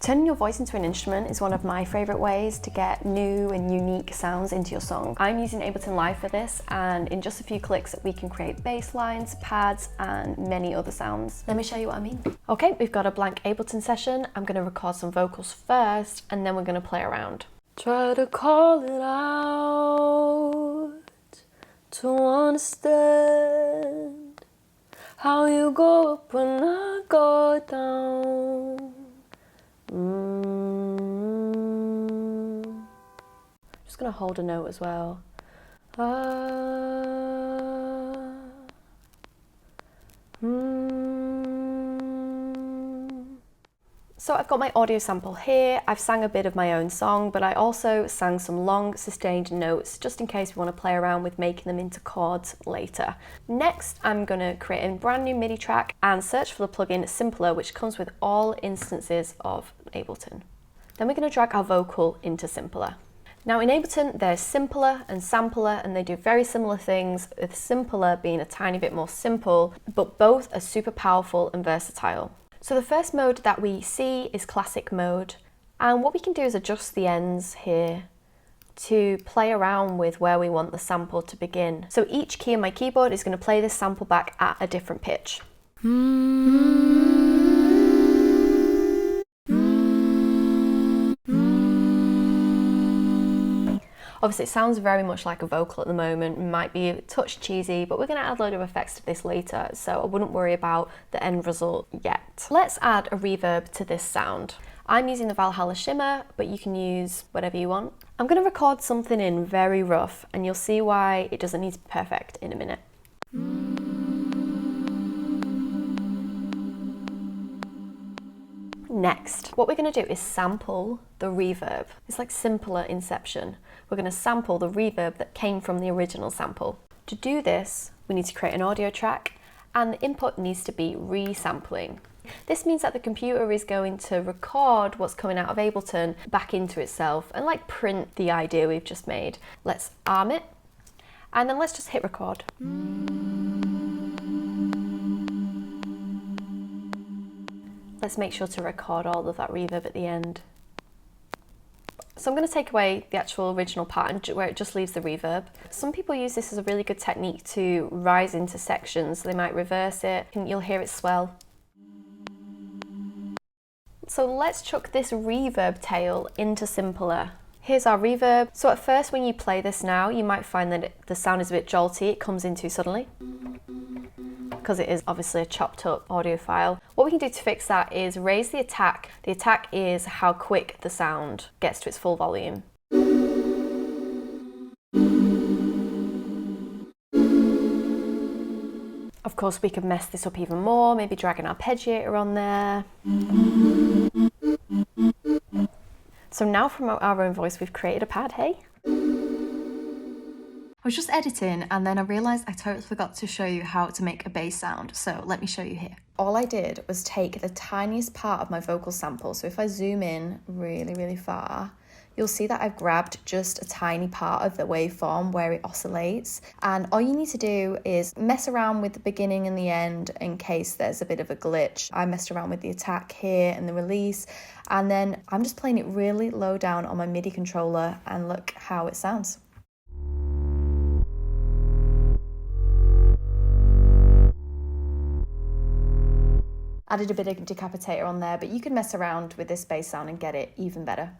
Turning your voice into an instrument is one of my favourite ways to get new and unique sounds into your song. I'm using Ableton Live for this, and in just a few clicks we can create bass lines, pads and many other sounds. Let me show you what I mean. Okay, we've got a blank Ableton session. I'm going to record some vocals first and then we're going to play around. Try to call it out to understand how you go up when I go down. Just gonna hold a note as well. So I've got my audio sample here. I've sang a bit of my own song, but I also sang some long sustained notes just in case we want to play around with making them into chords later. Next, I'm going to create a brand new MIDI track and search for the plugin Simpler, which comes with all instances of Ableton. Then we're going to drag our vocal into Simpler. Now in Ableton, there's Simpler and Sampler, and they do very similar things, with Simpler being a tiny bit more simple, but both are super powerful and versatile. So the first mode that we see is classic mode, and what we can do is adjust the ends here to play around with where we want the sample to begin. So each key on my keyboard is going to play this sample back at a different pitch. Obviously it sounds very much like a vocal at the moment, it might be a touch cheesy, but we're going to add a load of effects to this later, so I wouldn't worry about the end result yet. Let's add a reverb to this sound. I'm using the Valhalla Shimmer, but you can use whatever you want. I'm going to record something in very rough, and you'll see why it doesn't need to be perfect in a minute. Next, what we're going to do is sample the reverb. It's like simpler Inception. We're going to sample the reverb that came from the original sample. To do this, we need to create an audio track, and the input needs to be resampling. This means that the computer is going to record what's coming out of Ableton back into itself and like print the idea we've just made. Let's arm it, and then let's just hit record. Let's make sure to record all of that reverb at the end. So I'm going to take away the actual original part where it just leaves the reverb. Some people use this as a really good technique to rise into sections. They might reverse it and you'll hear it swell. So let's chuck this reverb tail into Simpler. Here's our reverb. So at first when you play this now, you might find that the sound is a bit jolty. It comes in too suddenly, because it is obviously a chopped up audio file. What we can do to fix that is raise the attack. The attack is how quick the sound gets to its full volume. Of course, we could mess this up even more, maybe drag an arpeggiator on there. So now from our own voice, we've created a pad, hey? I was just editing and then I realised I totally forgot to show you how to make a bass sound, so let me show you here. All I did was take the tiniest part of my vocal sample, so if I zoom in really, really far, you'll see that I've grabbed just a tiny part of the waveform where it oscillates, and all you need to do is mess around with the beginning and the end in case there's a bit of a glitch. I messed around with the attack here and the release, and then I'm just playing it really low down on my MIDI controller, and look how it sounds. Added a bit of decapitator on there, but you can mess around with this bass sound and get it even better.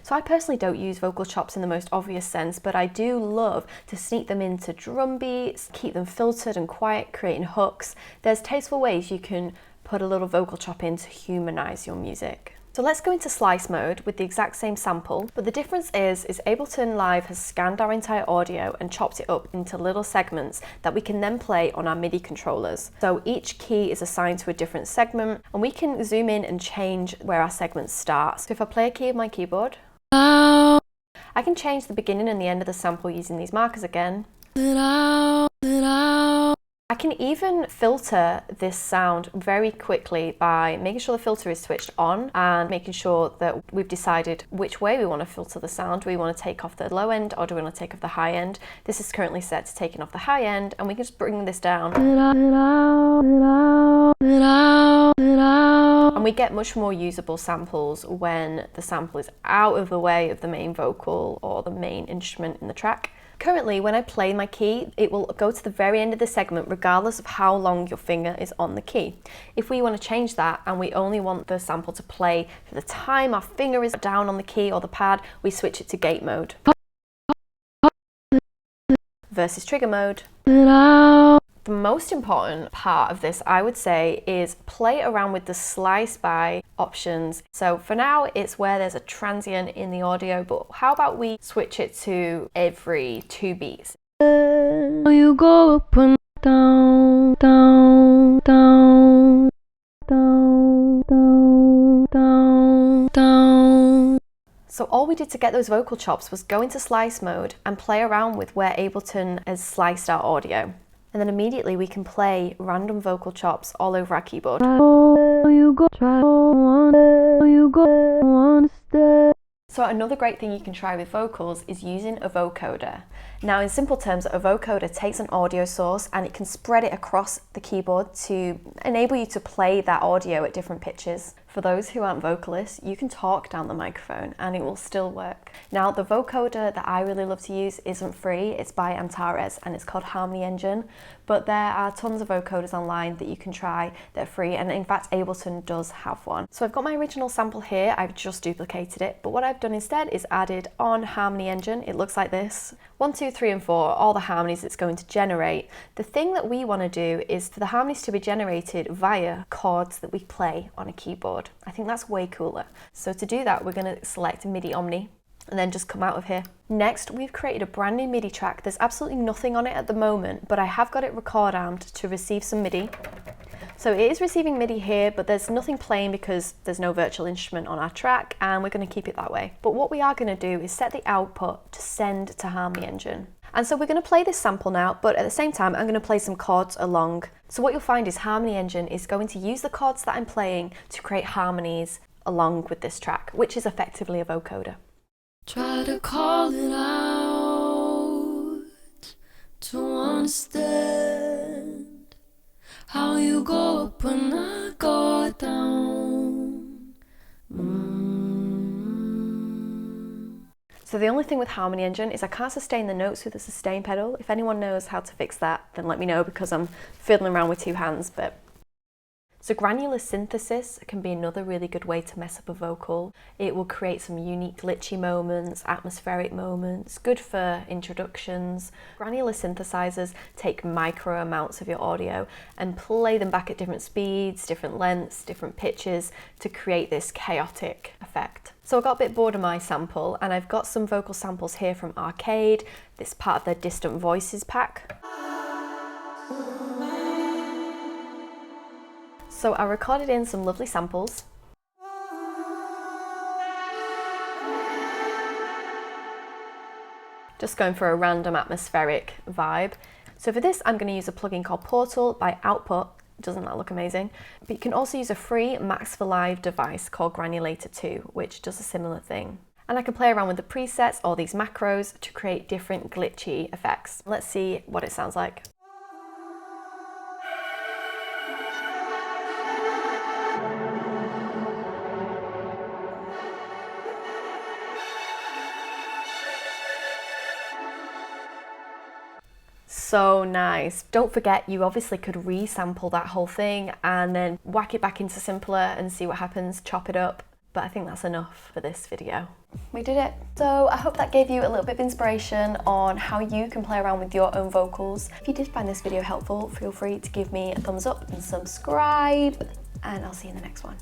So I personally don't use vocal chops in the most obvious sense, but I do love to sneak them into drum beats, keep them filtered and quiet, creating hooks. There's tasteful ways you can put a little vocal chop in to humanize your music. So let's go into slice mode with the exact same sample, but the difference is Ableton Live has scanned our entire audio and chopped it up into little segments that we can then play on our MIDI controllers. So each key is assigned to a different segment, and we can zoom in and change where our segment starts. So if I play a key of my keyboard, I can change the beginning and the end of the sample using these markers again. I can even filter this sound very quickly by making sure the filter is switched on and making sure that we've decided which way we want to filter the sound. Do we want to take off the low end or do we want to take off the high end? This is currently set to taking off the high end, and we can just bring this down. And we get much more usable samples when the sample is out of the way of the main vocal or the main instrument in the track. Currently, when I play my key, it will go to the very end of the segment regardless of how long your finger is on the key. If we want to change that and we only want the sample to play for the time our finger is down on the key or the pad, we switch it to gate mode versus trigger mode. The most important part of this, I would say, is play around with the slice by options. So for now, it's where there's a transient in the audio, but how about we switch it to every 2 beats? You go up and down, down, down, down, down, down, down. So all we did to get those vocal chops was go into slice mode and play around with where Ableton has sliced our audio. And then immediately we can play random vocal chops all over our keyboard. So another great thing you can try with vocals is using a vocoder. Now in simple terms, a vocoder takes an audio source and it can spread it across the keyboard to enable you to play that audio at different pitches. For those who aren't vocalists, you can talk down the microphone and it will still work. Now the vocoder that I really love to use isn't free, it's by Antares and it's called Harmony Engine, but there are tons of vocoders online that you can try that are free, and in fact Ableton does have one. So I've got my original sample here, I've just duplicated it, but what I've done instead is added on Harmony Engine. It looks like this. 1, 2, 3 and 4, all the harmonies it's going to generate. The thing that we want to do is for the harmonies to be generated via chords that we play on a keyboard. I think that's way cooler. So to do that, we're going to select MIDI Omni and then just come out of here. Next, we've created a brand new MIDI track. There's absolutely nothing on it at the moment, but I have got it record armed to receive some MIDI. So it is receiving MIDI here, but there's nothing playing because there's no virtual instrument on our track, and we're going to keep it that way. But what we are going to do is set the output to send to Harmony Engine. And so we're going to play this sample now, but at the same time, I'm going to play some chords along. So what you'll find is Harmony Engine is going to use the chords that I'm playing to create harmonies along with this track, which is effectively a vocoder. Try to call it out to understand how you go up when I go down. So the only thing with Harmony Engine is I can't sustain the notes with the sustain pedal. If anyone knows how to fix that, then let me know because I'm fiddling around with 2 hands. So granular synthesis can be another really good way to mess up a vocal. It will create some unique glitchy moments, atmospheric moments, good for introductions. Granular synthesizers take micro amounts of your audio and play them back at different speeds, different lengths, different pitches to create this chaotic effect. So I got a bit bored of my sample and I've got some vocal samples here from Arcade, this part of their Distant Voices pack. So I recorded in some lovely samples. Just going for a random atmospheric vibe. So for this, I'm going to use a plugin called Portal by Output. Doesn't that look amazing? But you can also use a free Max for Live device called Granulator 2, which does a similar thing. And I can play around with the presets or these macros to create different glitchy effects. Let's see what it sounds like. So nice. Don't forget, you obviously could resample that whole thing and then whack it back into simpler and see what happens, chop it up. But I think that's enough for this video. We did it. So I hope that gave you a little bit of inspiration on how you can play around with your own vocals. If you did find this video helpful, feel free to give me a thumbs up and subscribe, and I'll see you in the next one.